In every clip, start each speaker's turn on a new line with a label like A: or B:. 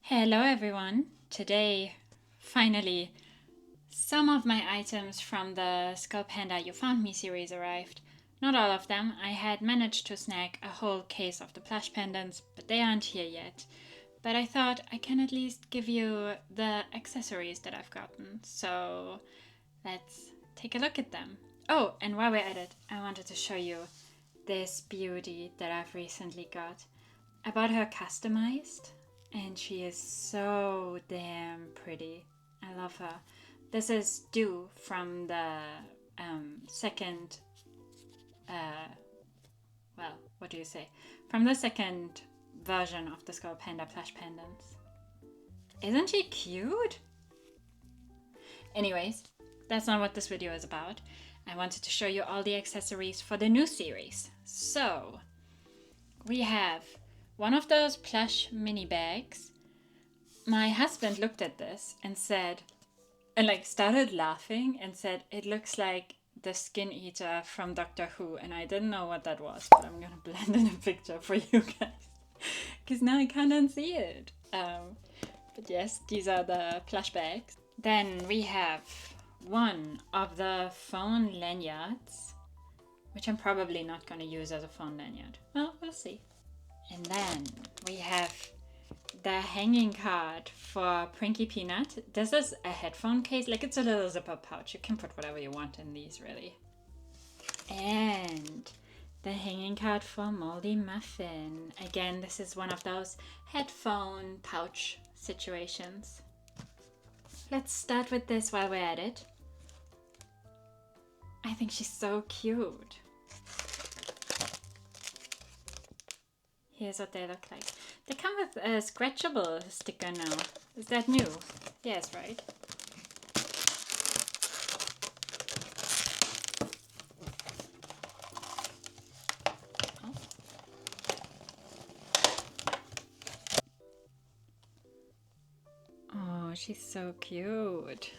A: Hello everyone! Today, finally, some of my items from the SkullPanda You Found Me series arrived. Not all of them. I had managed to snag a whole case of the plush pendants, but they aren't here yet. But I thought I can at least give you the accessories that I've gotten, so let's take a look at them. Oh, and while we're at it, I wanted to show you this beauty that I've recently got. I bought her customized. And she is so damn pretty. I love her. This is Dew from the second, what do you say? From the second version of the SkullPanda plush pendants. Isn't she cute? Anyways, that's not what this video is about. I wanted to show you all the accessories for the new series. So, we have one of those plush mini bags. My husband looked at this and said, started laughing and said, it looks like the skin eater from Doctor Who. And I didn't know what that was, but I'm gonna blend in a picture for you guys, because now I can't unsee it. But yes, these are the plush bags. Then we have one of the phone lanyards, which I'm probably not gonna use as a phone lanyard. Well, we'll see. And then we have the hanging card for Pranky Peanut. This is a headphone case, it's a little zipper pouch. You can put whatever you want in these, really. And the hanging card for Moldy Muffin. Again, this is one of those headphone pouch situations. Let's start with this while we're at it. I think she's so cute. Here's what they look like. They come with a scratchable sticker now. Is that new? Yes, right? Oh, she's so cute.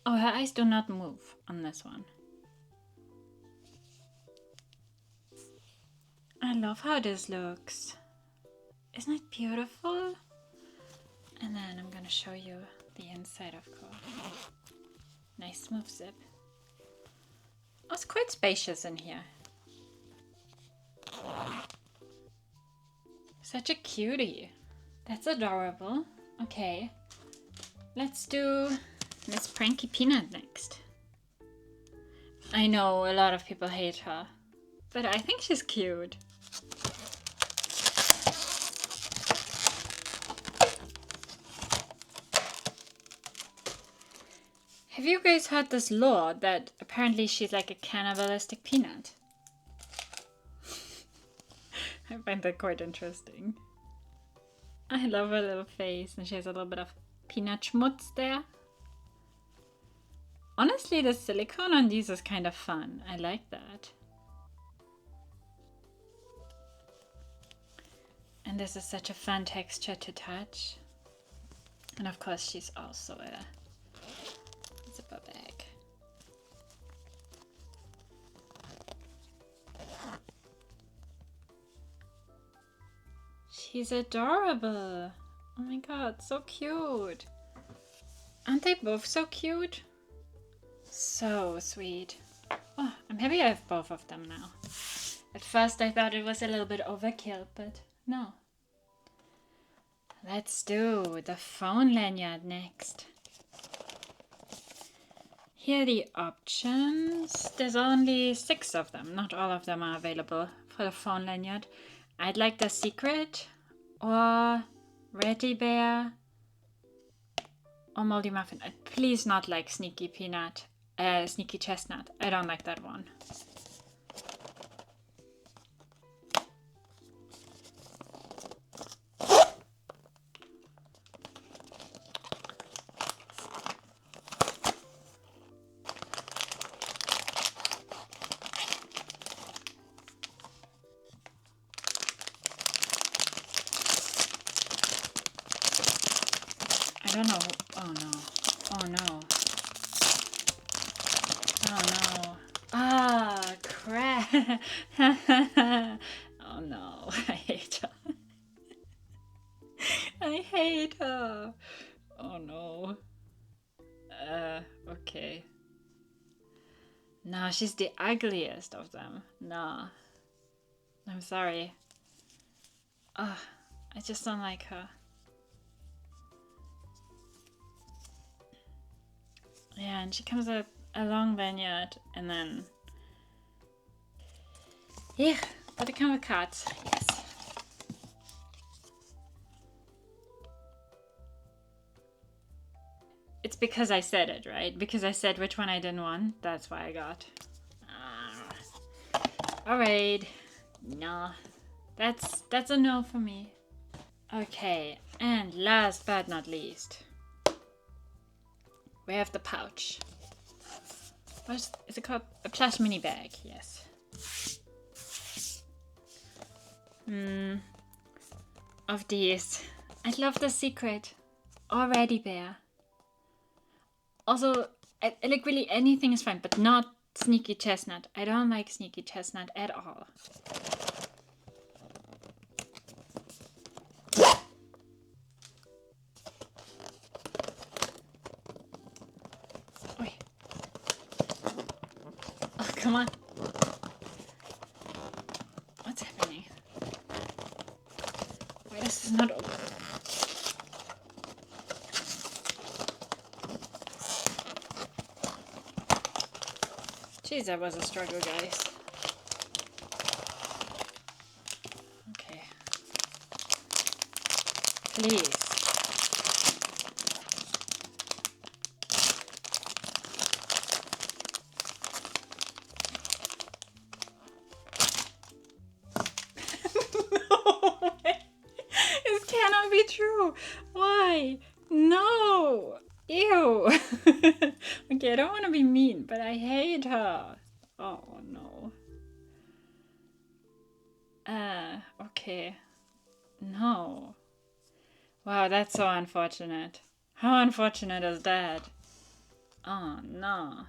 A: Oh, her eyes do not move on this one. I love how this looks. Isn't it beautiful? And then I'm gonna show you the inside, of course. Nice smooth zip. Oh, it's quite spacious in here. Such a cutie. That's adorable. Okay, let's do Miss Pranky Peanut next. I know a lot of people hate her, but I think she's cute. Have you guys heard this lore that apparently she's like a cannibalistic peanut? I find that quite interesting. I love her little face, and she has a little bit of peanut schmutz there. Honestly, the silicone on these is kind of fun. I like that. And this is such a fun texture to touch. And of course, she's also a zipper bag. She's adorable. Oh my god, so cute. Aren't they both so cute? So sweet. Oh, I'm happy I have both of them now. At first I thought it was a little bit overkill, but no. Let's do the phone lanyard next. Here are the options. There's only 6 of them. Not all of them are available for the phone lanyard. I'd like the secret, or Reddy Bear, or Moldy Muffin. Please not like Sneaky Peanut, Sneaky Chestnut. I don't like that one. I don't know. Oh no. Oh no. Oh no. Ah, crap. Oh no. I hate her. hate her. Oh no. Okay. No, she's the ugliest of them. No. I'm sorry. Ugh, I just don't like her. Yeah, and she comes with a long lanyard and then... Yeah, but they come with cards. Yes. It's because I said it, right? Because I said which one I didn't want. That's why I got. Alright. No. That's a no for me. Okay, and last but not least, we have the pouch. What is it called? A plush mini bag, yes. Of these. I love the secret. Already there. Also, I like really anything is fine, but not sneaky chestnut. I don't like sneaky chestnut at all. Oi. Oh, come on. What's happening? Why this is not open? Jeez, that was a struggle, guys. Okay. Please. No way. This cannot be true. Why? No. Ew. Okay, I don't want to be mean, but I hate her. Oh no. Okay. No. Wow, that's so unfortunate. How unfortunate is that? Oh no.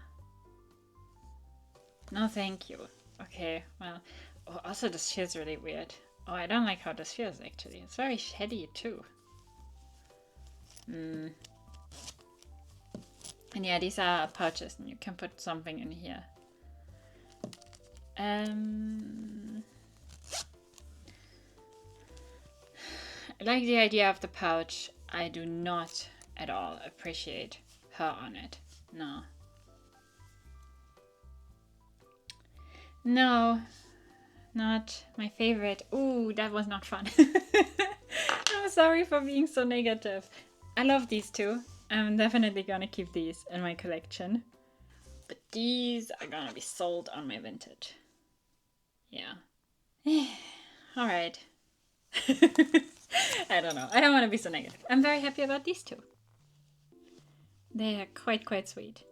A: No, thank you. Okay, well. Oh, also, this feels really weird. Oh, I don't like how this feels actually. It's very shady too. And yeah, these are pouches and you can put something in here. I like the idea of the pouch. I do not at all appreciate her on it. No. No. Not my favorite. Ooh, that was not fun. I'm sorry for being so negative. I love these two. I'm definitely gonna keep these in my collection. But these are gonna be sold on my vintage. Yeah. Alright. I don't know. I don't want to be so negative. I'm very happy about these two. They are quite sweet.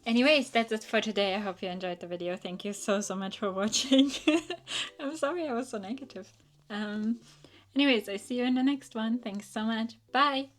A: Anyways, that's it for today. I hope you enjoyed the video. Thank you so much for watching. I'm sorry I was so negative. Anyways, I see you in the next one. Thanks so much. Bye.